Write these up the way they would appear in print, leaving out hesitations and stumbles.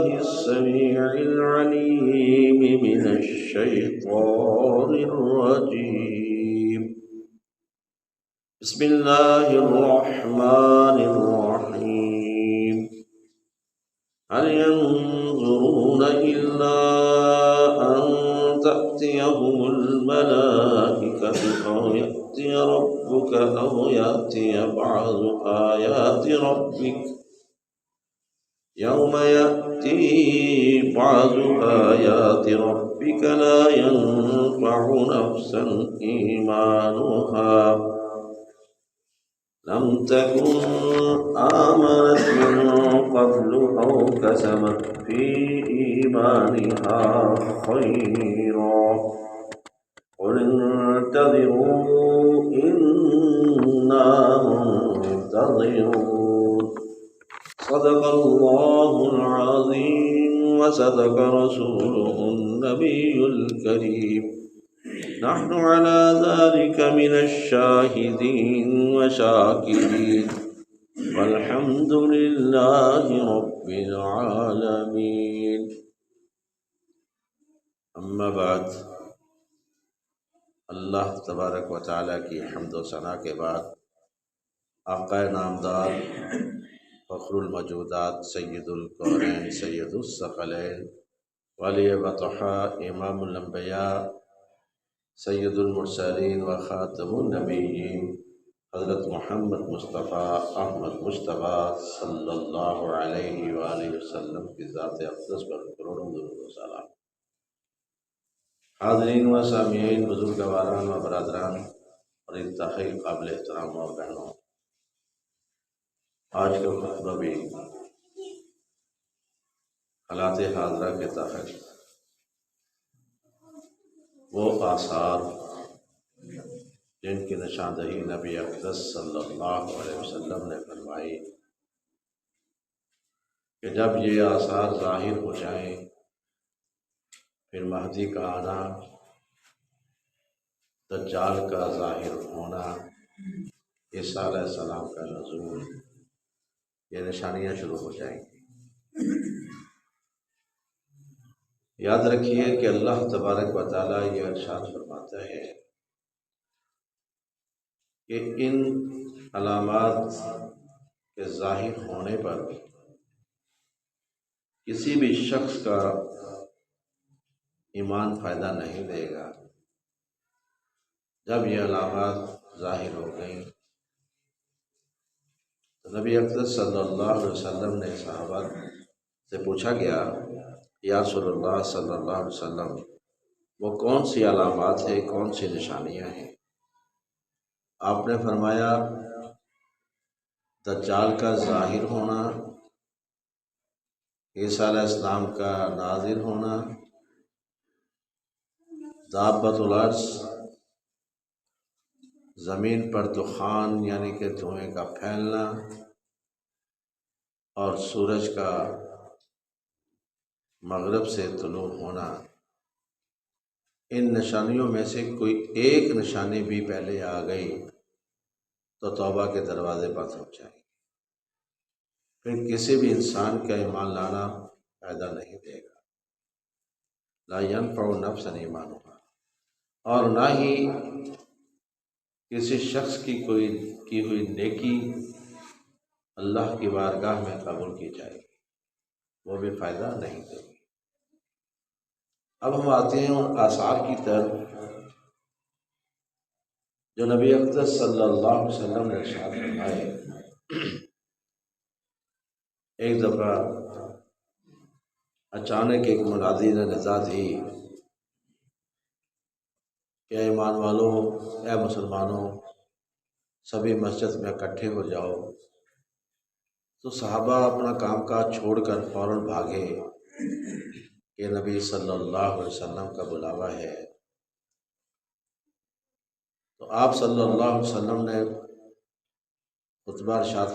بالله السميع العليم من الشيطان الرجيم. بسم الله الرحمن الرحيم. هل ينظرون إلا أن تأتيهم الملائكة أو يأتي ربك أو يأتي بعض آيات ربك يوم يأتي بعض آيات ربك لا ينفع نفسا إيمانها لم تكن آمنت من قبل أو كسبت في إيمانها خيرا قل انتظروا إنا منتظرون. صدق الله العظيم وصدق رسوله النبي الكريم. نحن على ذلك من الشاهدين وشاكرين والحمد لله رب العالمين. اما بعد، اللہ تبارک و تعالیٰ کی حمد و ثنا کے بعد آقا نامدار فخر الموجودات سید الکونین سید الثقلین ولی بطحا امام الانبیاء سید المرسلین و خاتم النبیین حضرت محمد مصطفیٰ احمد مصطفیٰ صلی اللہ علیہ وآلہ وسلم کی ذات اقدس پر کروڑوں درود و سلام. حاضرین و سامعین، بزرگواران و برادران اور انتہائی قابل احترام اور بہنوں، آج کا خطبہ بھی حالات حاضرہ کے تحت وہ آثار جن کی نشاندہی نبی اقدس صلی اللہ علیہ وسلم نے فرمائی کہ جب یہ آثار ظاہر ہو جائیں پھر مہدی کا آنا، دجال کا ظاہر ہونا، عیسیٰ علیہ السلام کا نزول، یہ نشانیاں شروع ہو جائیں گی. یاد رکھیے کہ اللہ تبارک و تعالیٰ یہ ارشاد فرماتا ہے کہ ان علامات کے ظاہر ہونے پر کسی بھی شخص کا ایمان فائدہ نہیں دے گا. جب یہ علامات ظاہر ہو گئیں تو نبی اقدس صلی اللہ علیہ وسلم نے صحابہ سے پوچھا گیا، یا رسول اللہ صلی اللہ علیہ وسلم، وہ کون سی علامات ہیں، کون سی نشانیاں ہیں؟ آپ نے فرمایا دجال کا ظاہر ہونا، عیسیٰ علیہ السلام کا نازل ہونا، دابۃ الارض زمین پر دخان یعنی کہ دھوئیں کا پھیلنا، اور سورج کا مغرب سے طلوع ہونا. ان نشانیوں میں سے کوئی ایک نشانی بھی پہلے آ گئی تو توبہ کے دروازے بند ہو جائیں گے، پھر کسی بھی انسان کا ایمان لانا فائدہ نہیں دے گا. لا ينفع نفسا ایمانها، اور نہ ہی کسی شخص کی کوئی کی ہوئی نیکی اللہ کی بارگاہ میں قبول کی جائے گی، وہ بھی فائدہ نہیں دے گی. اب ہم آتے ہیں ان آثار کی طرف جو نبی اقدس صلی اللہ علیہ وسلم نے ارشاد فرمائے. ایک دفعہ اچانک ایک منادی نے ندا دی کہ ایمان والوں، اے مسلمانوں، سبھی مسجد میں اکٹھے ہو جاؤ. تو صحابہ اپنا کام کاج چھوڑ کر فوراً بھاگے کہ نبی صلی اللہ علیہ وسلم کا بلاوا ہے. تو آپ صلی اللہ علیہ وسلم نے خطبہ ارشاد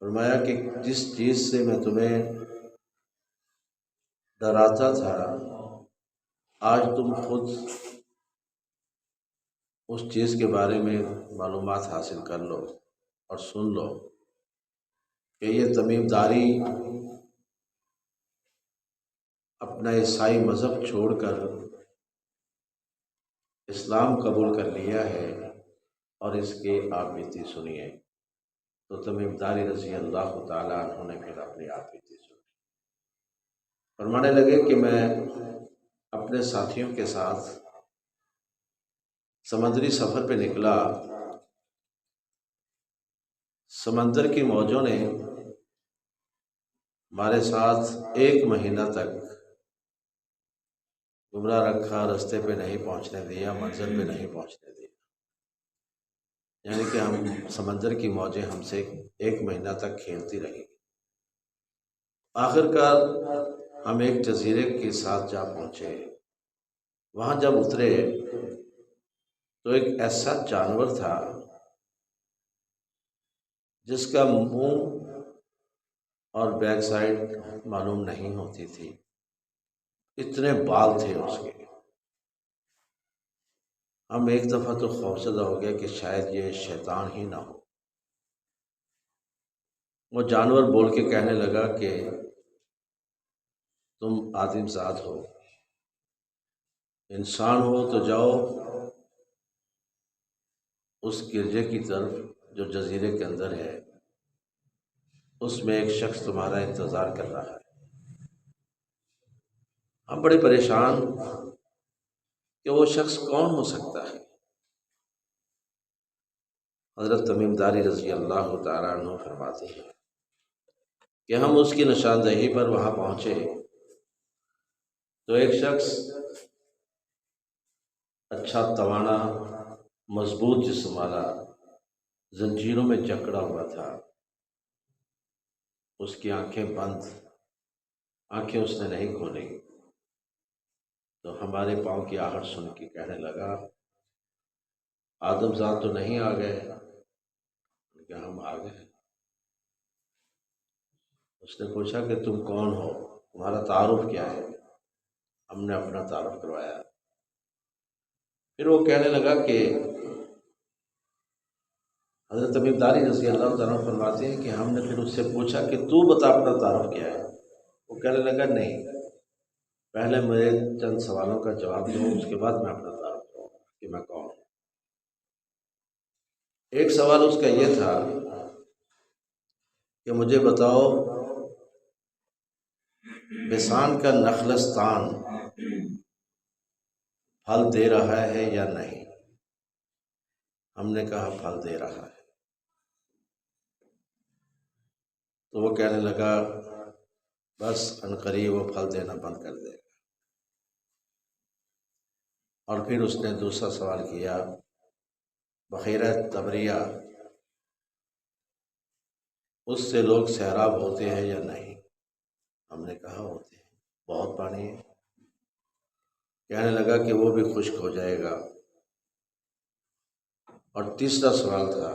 فرمایا کہ جس چیز سے میں تمہیں ڈراتا تھا آج تم خود اس چیز کے بارے میں معلومات حاصل کر لو اور سن لو کہ یہ تمیم داری اپنا عیسائی مذہب چھوڑ کر اسلام قبول کر لیا ہے، اور اس کی آپ بیتی سنیے۔ تو تمیم داری رضی اللہ تعالیٰ عنہ نے پھر اپنی آپ بیتی سنی۔ فرمانے لگے کہ میں اپنے ساتھیوں کے ساتھ سمندری سفر پہ نکلا، سمندر کی موجوں نے ہمارے ساتھ 1 مہینہ تک گمراہ رکھا، رستے پہ نہیں پہنچنے دیا، منزل پہ نہیں پہنچنے دیا، یعنی کہ ہم سمندر کی موجیں ہم سے 1 مہینہ تک کھیلتی رہی۔ آخر کار ہم ایک جزیرے کے ساتھ جا پہنچے۔ وہاں جب اترے تو ایک ایسا جانور تھا جس کا منہ اور بیک سائڈ معلوم نہیں ہوتی تھی، اتنے بال تھے اس کے۔ ہم ایک دفعہ تو خوفزدہ ہو گئے کہ شاید یہ شیطان ہی نہ ہو۔ وہ جانور بول کے کہنے لگا کہ تم آدم ذات ہو، انسان ہو تو جاؤ اس گرجے کی طرف جو جزیرے کے اندر ہے، اس میں ایک شخص تمہارا انتظار کر رہا ہے۔ ہم بڑے پریشان کہ وہ شخص کون ہو سکتا ہے۔ حضرت تمیم داری رضی اللہ تعالیٰ عنہ فرماتے ہیں کہ ہم اس کی نشاندہی پر وہاں پہنچے تو ایک شخص اچھا توانا مضبوط جسم والا، زنجیروں میں جکڑا ہوا تھا، اس کی آنکھیں بند، آنکھیں اس نے نہیں کھولی، تو ہمارے پاؤں کی آہٹ سن کے کہنے لگا آدم ذات تو نہیں آ گئے؟ کہ ہم آ گئے۔ اس نے پوچھا کہ تم کون ہو، تمہارا تعارف کیا ہے؟ ہم نے اپنا تعارف کروایا۔ پھر وہ کہنے لگا کہ حضرت تمیم داری رضی اللہ تعالیٰ فرماتے ہیں کہ ہم نے پھر اس سے پوچھا کہ تو بتا اپنا تعارف کیا ہے؟ وہ کہنے لگا نہیں، پہلے میرے چند سوالوں کا جواب دو، اس کے بعد میں اپنا تعارف کروں گا کہ میں کون ہوں۔ ایک سوال اس کا یہ تھا کہ مجھے بتاؤ بسان کا نخلستان پھل دے رہا ہے یا نہیں؟ ہم نے کہا پھل دے رہا ہے۔ تو وہ کہنے لگا بس عنقریب وہ پھل دینا بند کر دے گا۔ اور پھر اس نے دوسرا سوال کیا بحیرہ تبریہ اس سے لوگ سیراب ہوتے ہیں یا نہیں؟ ہم نے کہا ہوتے ہیں، بہت پانی ہے۔ کہنے لگا کہ وہ بھی خشک ہو جائے گا۔ اور تیسرا سوال تھا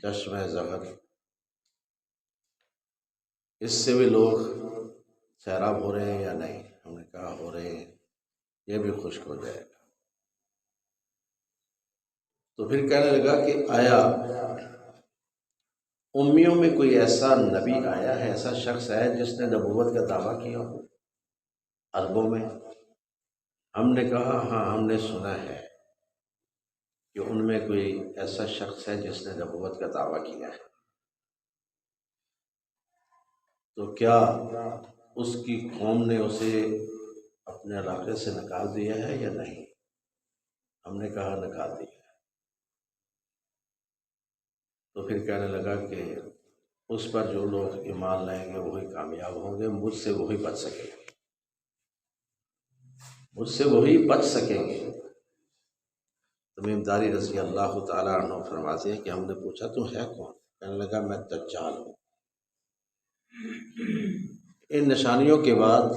چشمہ زغر، اس سے بھی لوگ سیراب ہو رہے ہیں یا نہیں؟ ہم نے کہا ہو رہے ہیں، یہ بھی خشک ہو جائے گا۔ تو پھر کہنے لگا کہ آیا امیوں میں کوئی ایسا نبی آیا ہے، ایسا شخص ہے جس نے نبوت کا دعویٰ کیا ہو عربوں میں؟ ہم نے کہا ہاں ہم نے سنا ہے کہ ان میں کوئی ایسا شخص ہے جس نے نبوت کا دعویٰ کیا ہے، تو کیا اس کی قوم نے اسے اپنے علاقے سے نکال دیا ہے یا نہیں؟ ہم نے کہا نکال دیا ہے۔ تو پھر کہنے لگا کہ اس پر جو لوگ ایمان لائیں گے وہی کامیاب ہوں گے، مجھ سے وہی بچ سکیں گے، مجھ سے وہی بچ سکیں گے۔ تمیم داری رضی اللہ تعالیٰ عنہ فرماتے ہیں کہ ہم نے پوچھا تو ہے کون؟ کہنے لگا میں دجال ہوں۔ ان نشانیوں کے بعد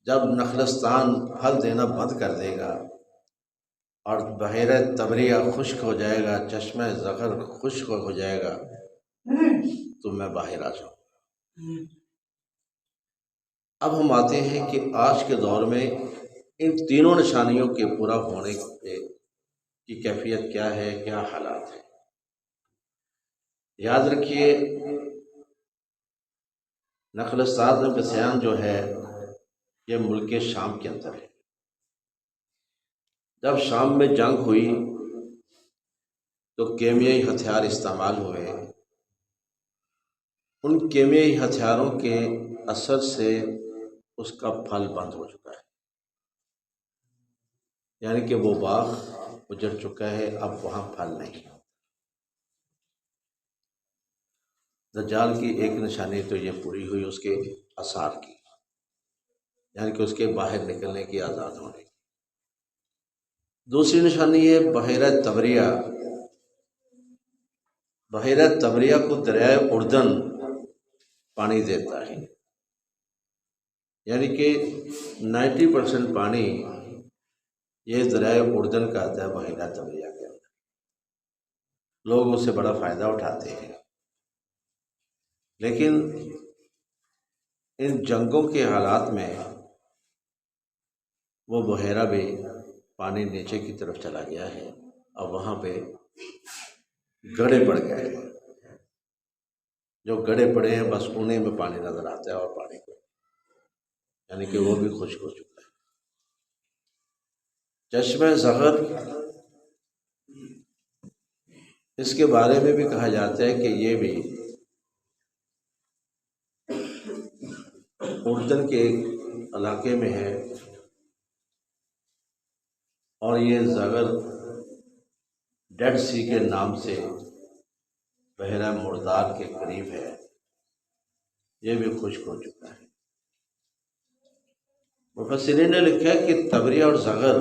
جب نخلستان پھل دینا بند کر دے گا اور بحیرہ تبریہ خشک ہو جائے گا، چشمہ زغر خشک ہو جائے گا، تو میں باہر آ جاؤں۔ اب ہم آتے ہیں کہ آج کے دور میں ان تینوں نشانیوں کے پورا ہونے کی کیفیت کیا ہے، کیا حالات ہیں۔ یاد رکھیے نخلستان میں بسیان جو ہے یہ ملک شام کے اندر ہے۔ جب شام میں جنگ ہوئی تو کیمیائی ہتھیار استعمال ہوئے، ان کیمیائی ہتھیاروں کے اثر سے اس کا پھل بند ہو چکا ہے، یعنی کہ وہ باغ اجڑ چکا ہے، اب وہاں پھل نہیں۔ دجال کی ایک نشانی تو یہ پوری ہوئی اس کے آثار کی، یعنی کہ اس کے باہر نکلنے کی، آزاد ہونے کی۔ دوسری نشانی یہ بحیرہ تبریہ، بحیرہ تبریہ کو دریائے اردن پانی دیتا ہے، یعنی کہ 90% پانی یہ دریائے اردن کا آتا ہے بحیرہ تبریہ کے اندر۔ لوگ اس سے بڑا فائدہ اٹھاتے ہیں، لیکن ان جنگوں کے حالات میں وہ بحیرہ بھی پانی نیچے کی طرف چلا گیا ہے، اور وہاں پہ گڑھے پڑ گئے ہیں۔ جو گڑھے پڑے ہیں بس انہیں میں پانی نظر آتا ہے، اور پانی کو یعنی کہ وہ بھی خشک ہو چکا ہے۔ چشمہ زغر، اس کے بارے میں بھی کہا جاتا ہے کہ یہ بھی اردن کے ایک علاقے میں ہے، اور یہ زغر ڈیڈ سی کے نام سے بحیرہ مردار کے قریب ہے، یہ بھی خشک ہو چکا ہے۔ مفسرین نے لکھا ہے کہ تبریہ اور زغر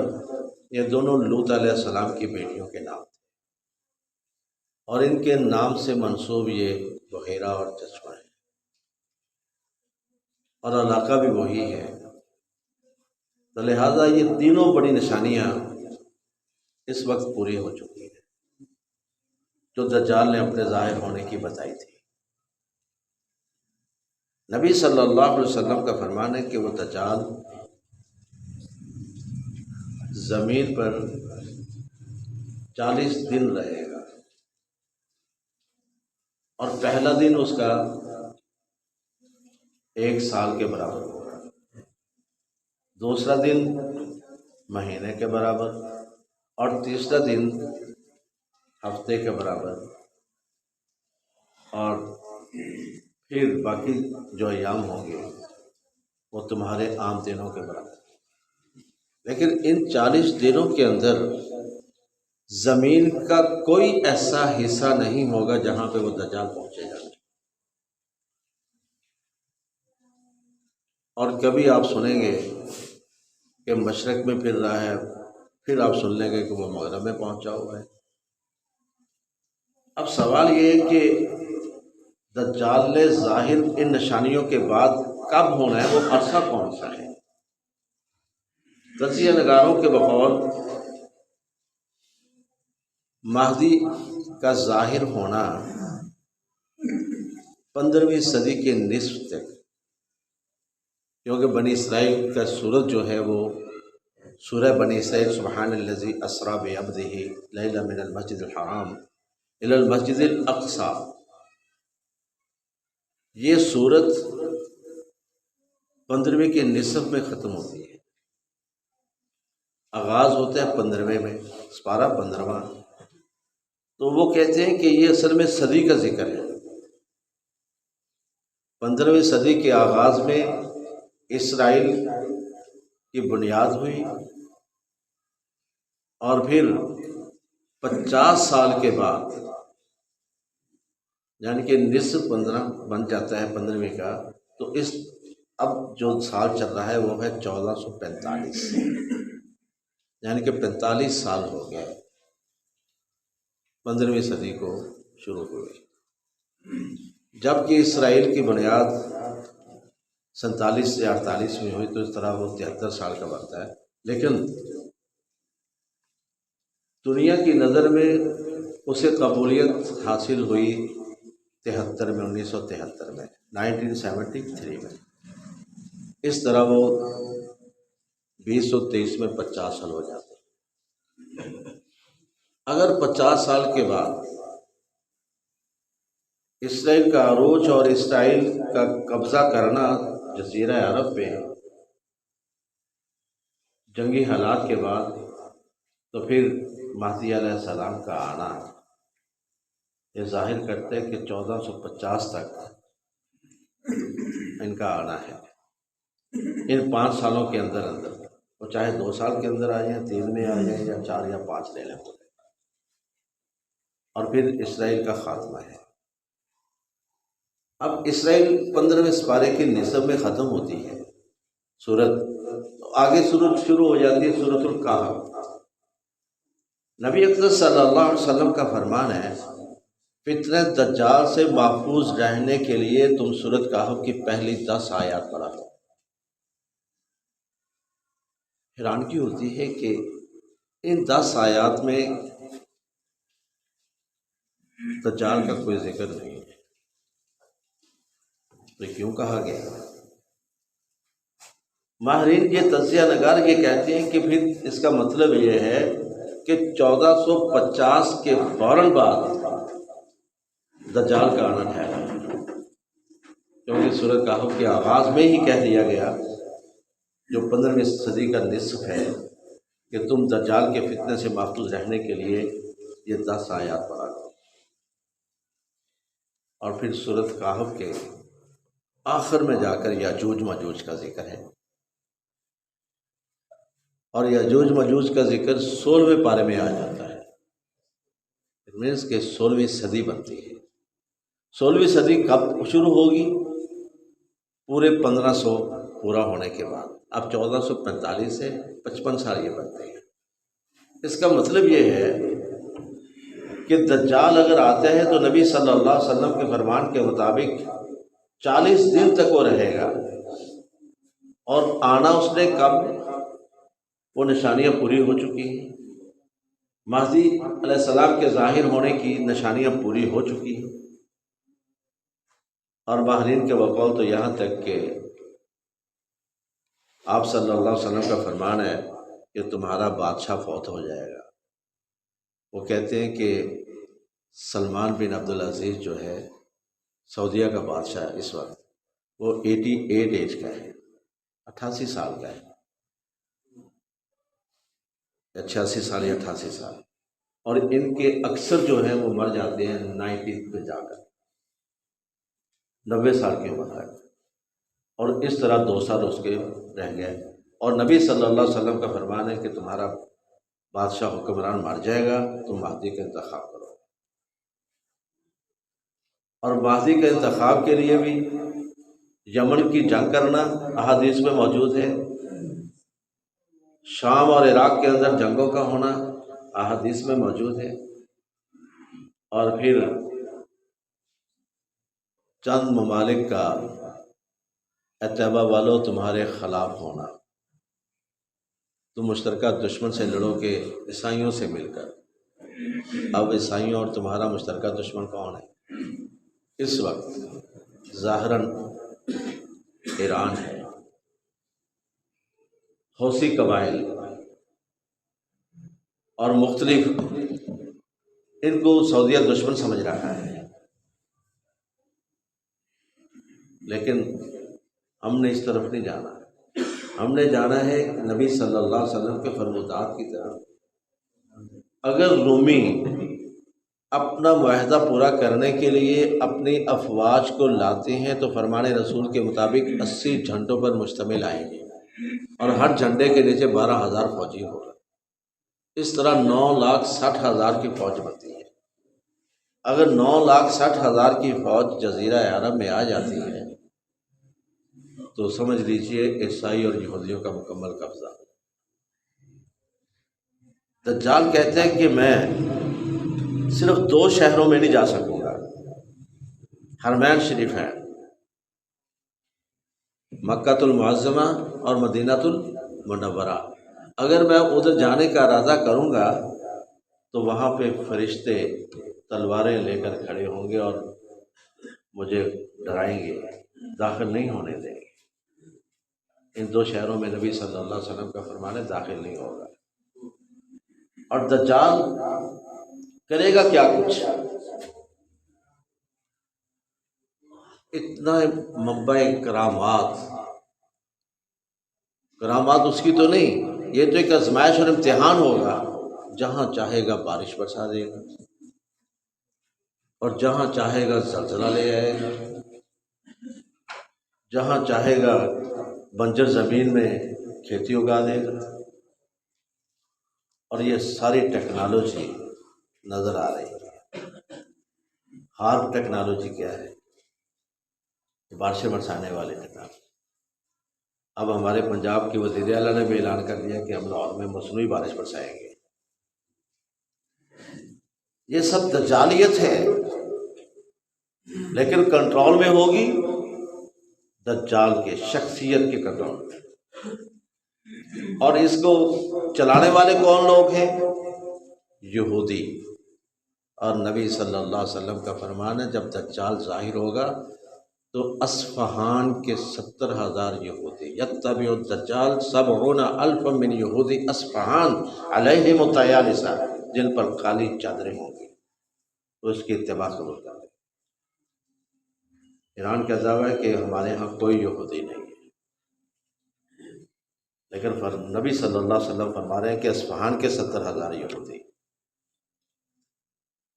یہ دونوں لوط علیہ السلام کی بیٹیوں کے نام تھے، اور ان کے نام سے منسوب یہ بحیرہ اور چشمہ ہے، اور علاقہ بھی وہی ہے۔ تو لہٰذا یہ تینوں بڑی نشانیاں اس وقت پوری ہو چکی ہیں جو دجال نے اپنے ظاہر ہونے کی بتائی تھی۔ نبی صلی اللہ علیہ وسلم کا فرمان ہے کہ وہ دجال زمین پر 40 دن رہے گا، اور پہلا دن اس کا 1 سال کے برابر ہوگا، دوسرا دن مہینے کے برابر، اور تیسرا دن ہفتے کے برابر، اور پھر باقی جو ایام ہوں گے وہ تمہارے عام دنوں کے برابر۔ لیکن ان 40 دنوں کے اندر زمین کا کوئی ایسا حصہ نہیں ہوگا جہاں پہ وہ دجال پہنچے گا۔ اور کبھی آپ سنیں گے کہ مشرق میں پھر رہا ہے، پھر آپ سن لیں گے کہ وہ مغرب میں پہنچا ہوا ہے۔ اب سوال یہ ہے کہ دجال ظاہر ان نشانیوں کے بعد کب ہونا ہے، وہ عرصہ کون سا ہے؟ تجزیہ نگاروں کے بقول مہدی کا ظاہر ہونا 15ویں صدی کے نصف تک، کیونکہ بنی اسرائیل کا سورت جو ہے وہ سورہ بنی اسرائیل سبحان الذی اسریٰ بعبدہ لیلا من المسجد الحرام الی المسجد الاقصی، یہ سورت 15ویں کے نصف میں ختم ہوتی ہے، آغاز ہوتا ہے 15ویں میں، سپارہ 15واں۔ تو وہ کہتے ہیں کہ یہ اصل میں صدی کا ذکر ہے۔ 15ویں صدی کے آغاز میں اسرائیل کی بنیاد ہوئی، اور پھر 50 سال کے بعد، یعنی کہ نصف 15 بن جاتا ہے 15ویں کا، تو اس اب جو سال چل رہا ہے وہ ہے 1445، یعنی کہ 45 سال ہو گئے 15ویں صدی کو شروع ہوئی، جبکہ اسرائیل کی بنیاد 47 سے 48 میں ہوئی، تو اس طرح وہ 73 سال کا بنتا ہے۔ لیکن دنیا کی نظر میں اسے قبولیت حاصل ہوئی 73 میں، 1973 میں، 1973 میں۔ اس طرح وہ 20 اور 23 میں 50 سال ہو جاتے ہیں۔ اگر 50 سال کے بعد اسرائیل کا عروج اور اسرائیل کا قبضہ کرنا جزیرہ عرب پہ جنگی حالات کے بعد، تو پھر مہدی علیہ السلام کا آنا یہ ظاہر کرتے ہیں کہ 1450 تک ان کا آنا ہے۔ ان 5 سالوں کے اندر وہ چاہے 2 سال کے اندر آ جائیں، 3 میں آ جائیں، یا 4 یا 5 لے لیں، اور پھر اسرائیل کا خاتمہ ہے۔ اب اسرائیل 15ویں سپارے کے نصف میں ختم ہوتی ہے سورت، آگے سورت شروع ہو جاتی ہے سورت الکہف۔ نبی اکرم صلی اللہ علیہ وسلم کا فرمان ہے، فتنہ دجال سے محفوظ رہنے کے لیے تم سورت کہف کی پہلی 10 آیات پڑھا کرو۔ حیرانگی ہوتی ہے کہ ان 10 آیات میں دجال کا کوئی ذکر نہیں ہے، تو کیوں کہا گیا؟ ماہرین یہ تجزیہ نگار یہ کہتے ہیں کہ پھر اس کا مطلب یہ ہے کہ 1450 کے فوراً بعد دجال کا آنا ٹھہرا، کیونکہ سورۃ کہف کے آغاز میں ہی کہہ دیا گیا، جو 15ویں صدی کا نصف ہے، کہ تم دجال کے فتنے سے محفوظ رہنے کے لیے یہ 10 آیات پڑھا کرو۔ اور پھر سورۃ کہف کے آخر میں جا کر یاجوج ماجوج کا ذکر ہے، اور یاجوج ماجوج کا ذکر 16ویں پارے میں آ جاتا ہے۔ اٹ مینس کہ 16ویں صدی بنتی ہے۔ 16ویں صدی کب شروع ہوگی؟ پورے 1500 پورا ہونے کے بعد۔ اب 1445 سے 55 سال یہ بنتے ہیں۔ اس کا مطلب یہ ہے کہ دجال اگر آتے ہیں تو نبی صلی اللہ علیہ وسلم کے فرمان کے مطابق 40 دن تک وہ رہے گا، اور آنا اس نے کب؟ وہ نشانیاں پوری ہو چکی ہیں، مہدی علیہ السلام کے ظاہر ہونے کی نشانیاں پوری ہو چکی ہیں، اور ماہرین کے بقول تو یہاں تک کہ آپ صلی اللہ علیہ وسلم کا فرمان ہے کہ تمہارا بادشاہ فوت ہو جائے گا۔ وہ کہتے ہیں کہ سلمان بن عبدالعزیز جو ہے سعودیہ کا بادشاہ اس وقت، وہ 88 ایج کا ہے، 88 سال کا ہے، 86 سال یا 88 سال، اور ان کے اکثر جو ہیں وہ مر جاتے ہیں 90 پہ جا کر، 90 سال کی عمر تک، اور اس طرح 2 سال اس کے رہ گئے۔ اور نبی صلی اللہ علیہ وسلم کا فرمان ہے کہ تمہارا بادشاہ حکمران مر جائے گا، تم مہدی کا انتخاب کرو۔ اور مہدی کا انتخاب کے لیے بھی یمن کی جنگ کرنا احادیث میں موجود ہے، شام اور عراق کے اندر جنگوں کا ہونا احادیث میں موجود ہے، اور پھر چند ممالک کا اتبا والوں تمہارے خلاف ہونا، تم مشترکہ دشمن سے لڑو گے عیسائیوں سے مل کر۔ اب عیسائیوں اور تمہارا مشترکہ دشمن کون ہے؟ اس وقت ظاہراً ایران ہے، حوثی قبائل اور مختلف، ان کو سعودیہ دشمن سمجھ رہا ہے، لیکن ہم نے اس طرف نہیں جانا، ہم نے جانا ہے نبی صلی اللہ علیہ وسلم کے فرمودات کی طرف۔ اگر رومی اپنا معاہدہ پورا کرنے کے لیے اپنی افواج کو لاتے ہیں تو فرمان رسول کے مطابق 80 جھنڈوں پر مشتمل آئیں گے، اور ہر جھنڈے کے نیچے 12,000 فوجی ہوگا۔ اس طرح 9,60,000 کی فوج بنتی ہے۔ اگر 9,60,000 کی فوج جزیرہ عرب میں آ جاتی ہے تو سمجھ لیجئے عیسائی اور یہودیوں کا مکمل قبضہ۔ دجال کہتے ہیں کہ میں صرف 2 شہروں میں نہیں جا سکوں گا، حرمین شریف ہیں، مکہ المعظمہ اور مدینہ المنورہ۔ اگر میں ادھر جانے کا ارادہ کروں گا تو وہاں پہ فرشتے تلواریں لے کر کھڑے ہوں گے اور مجھے ڈرائیں گے، داخل نہیں ہونے دیں گے۔ ان 2 شہروں میں نبی صلی اللہ علیہ وسلم کا فرمان ہے داخل نہیں ہوگا۔ اور دجال کرے گا کیا کچھ؟ اتنا منبع کرامات اس کی تو نہیں، یہ تو ایک آزمائش اور امتحان ہوگا۔ جہاں چاہے گا بارش برسا دے گا، اور جہاں چاہے گا زلزلہ لے آئے گا، جہاں چاہے گا بنجر زمین میں کھیتی اگا دے گا۔ اور یہ ساری ٹیکنالوجی نظر آ رہی ہے۔ ہارپ ٹیکنالوجی کیا ہے؟ بارشیں برسانے والی ٹیکنالوجی۔ اب ہمارے پنجاب کے وزیر اعلیٰ نے بھی اعلان کر دیا کہ ہم لاہور میں مصنوعی بارش برسائیں گے۔ یہ سب دجالیت ہے، لیکن کنٹرول میں ہوگی دجال کے شخصیت کے کنٹرول میں۔ اور اس کو چلانے والے کون لوگ ہیں؟ یہودی۔ اور نبی صلی اللہ علیہ وسلم کا فرمان ہے جب دجال ظاہر ہوگا تو اصفہان کے 70,000 یہودی، یتبع الدجال 70,000 من یہودی اصفہان علیہم الطیالسہ، جن پر کالی چادریں ہوں گی، تو اس کی اتباع قبول کر لیں۔ ایران کا دعویٰ ہے کہ ہمارے ہاں کوئی یہودی نہیں ہے، لیکن نبی صلی اللہ علیہ وسلم فرما رہے ہیں کہ اصفہان کے 70,000 یہودی،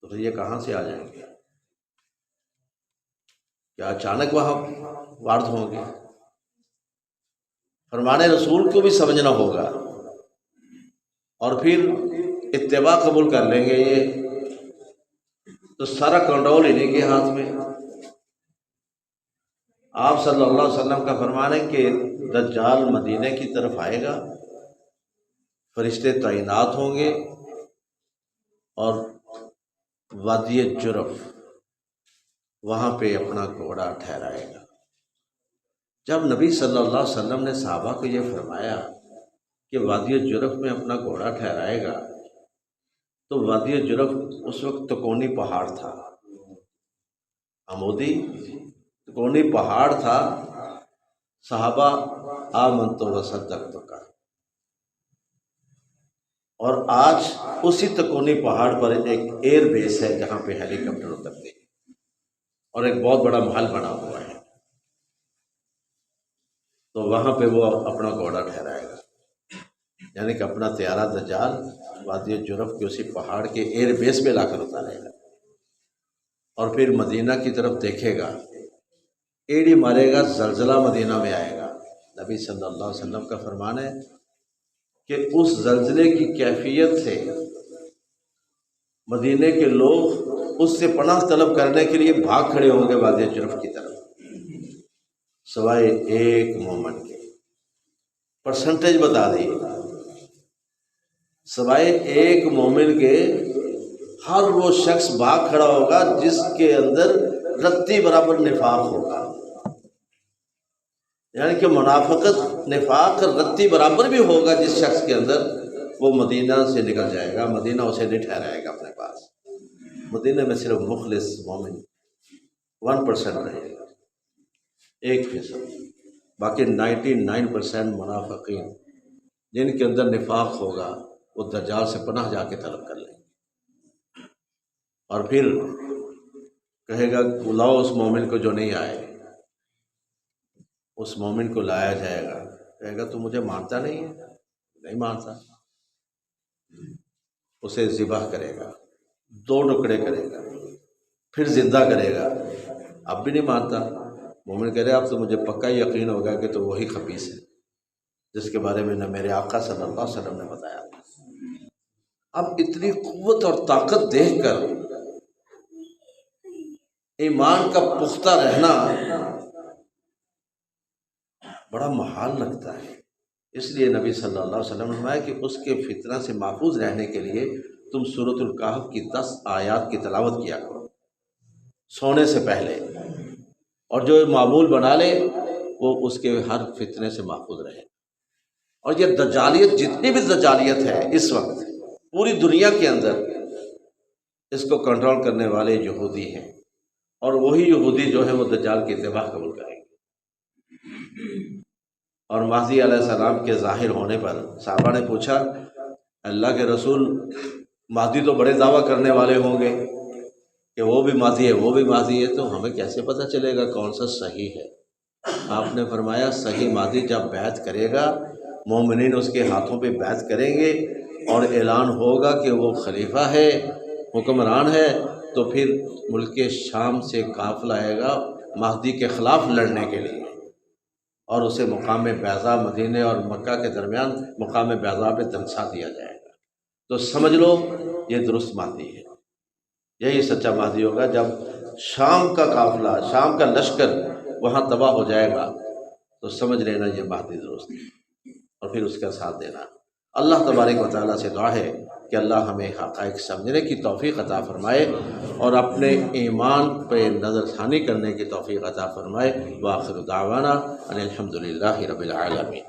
تو پھر یہ کہاں سے آ جائیں گے؟ کیا اچانک وہاں وارد ہوں گے؟ فرمان رسول کو بھی سمجھنا ہوگا، اور پھر اتباع قبول کر لیں گے۔ یہ تو سارا کنٹرول انہیں کے ہاتھ میں۔ آپ صلی اللہ علیہ وسلم کا فرمان ہے کہ دجال مدینے کی طرف آئے گا، فرشتے تعینات ہوں گے، اور وادی جرف وہاں پہ اپنا گھوڑا ٹھہرائے گا۔ جب نبی صلی اللہ علیہ وسلم نے صحابہ کو یہ فرمایا کہ وادی جرف میں اپنا گھوڑا ٹھہرائے گا، تو وادی جرف اس وقت تکونی پہاڑ تھا، عمودی تکونی پہاڑ تھا۔ صحابہ آمنت وصدقت کا، اور آج اسی تکونی پہاڑ پر ایک ایئر بیس ہے جہاں پہ ہیلی کاپٹر اترتے ہیں، اور ایک بہت بڑا محل بنا ہوا ہے۔ تو وہاں پہ وہ اپنا گھوڑا ٹھہرائے گا، یعنی کہ اپنا طیارہ دجال وادی جرف کے اسی پہاڑ کے ایئر بیس پہ لا کر اتارے گا، اور پھر مدینہ کی طرف دیکھے گا، ایڑی مارے گا، زلزلہ مدینہ میں آئے گا۔ نبی صلی اللہ علیہ وسلم کا فرمان ہے کہ اس زلزلے کی کیفیت سے مدینے کے لوگ اس سے پناہ طلب کرنے کے لیے بھاگ کھڑے ہوں گے وادی جرف کی طرف، سوائے ایک مومن کے۔ پرسنٹیج بتا دی، سوائے ایک مومن کے ہر وہ شخص بھاگ کھڑا ہوگا جس کے اندر رتی برابر نفاق ہوگا، یعنی کہ منافقت نفاق رتی برابر بھی ہوگا جس شخص کے اندر، وہ مدینہ سے نکل جائے گا، مدینہ اسے نہیں ٹھہرائے گا اپنے پاس۔ مدینہ میں صرف مخلص مومن 1% رہے گا، 1%، باقی 99% منافقین جن کے اندر نفاق ہوگا وہ دجال سے پناہ جا کے طلب کر لیں گے، اور پھر کہے گا بلاؤ اس مومن کو جو نہیں آئے۔ اس مومن کو لایا جائے گا، کہے گا تو مجھے مانتا نہیں ہے؟ نہیں مانتا۔ اسے ذبح کرے گا، 2 ٹکڑے کرے گا، پھر زندہ کرے گا، اب بھی نہیں مانتا۔ مومن کہہ رہے اب تو مجھے پکا یقین ہوگا کہ تو وہی خبیث ہے جس کے بارے میں نہ میرے آقا صلی اللہ علیہ وسلم نے بتایا تھا۔ اب اتنی قوت اور طاقت دیکھ کر ایمان کا پختہ رہنا بڑا محال لگتا ہے۔ اس لیے نبی صلی اللہ علیہ وسلم نے فرمایا کہ اس کے فتنہ سے محفوظ رہنے کے لیے تم سورۃ الکہف کی 10 آیات کی تلاوت کیا کرو سونے سے پہلے، اور جو معمول بنا لے وہ اس کے ہر فتنے سے محفوظ رہے۔ اور یہ دجالیت، جتنی بھی دجالیت ہے اس وقت پوری دنیا کے اندر، اس کو کنٹرول کرنے والے یہودی ہیں، اور وہی یہودی جو ہے وہ دجال کی اتباع قبول کریں گے۔ اور مہدی علیہ السلام کے ظاہر ہونے پر صحابہ نے پوچھا اللہ کے رسول مہدی تو بڑے دعویٰ کرنے والے ہوں گے، کہ وہ بھی ماضی ہے وہ بھی ماضی ہے، تو ہمیں کیسے پتہ چلے گا کون سا صحیح ہے؟ آپ نے فرمایا صحیح ماضی جب بیعت کرے گا، مومنین اس کے ہاتھوں پہ بیعت کریں گے اور اعلان ہوگا کہ وہ خلیفہ ہے، حکمران ہے، تو پھر ملک شام سے قافلہ آئے گا مہدی کے خلاف لڑنے کے لیے، اور اسے مقام بیضاء مدینے اور مکہ کے درمیان مقام بیضاء پہ دنسا دیا جائے گا۔ تو سمجھ لو یہ درست مہدی ہے، یہی سچا مہدی ہوگا۔ جب شام کا قافلہ، شام کا لشکر وہاں تباہ ہو جائے گا تو سمجھ لینا یہ مہدی درست ہے، اور پھر اس کا ساتھ دینا۔ اللہ تبارک و تعالیٰ سے دعا ہے کہ اللہ ہمیں حقائق سمجھنے کی توفیق عطا فرمائے اور اپنے ایمان پہ نظر ثانی کرنے کی توفیق عطا فرمائے۔ وآخر دعوانا ان الحمد للہ رب العالمین۔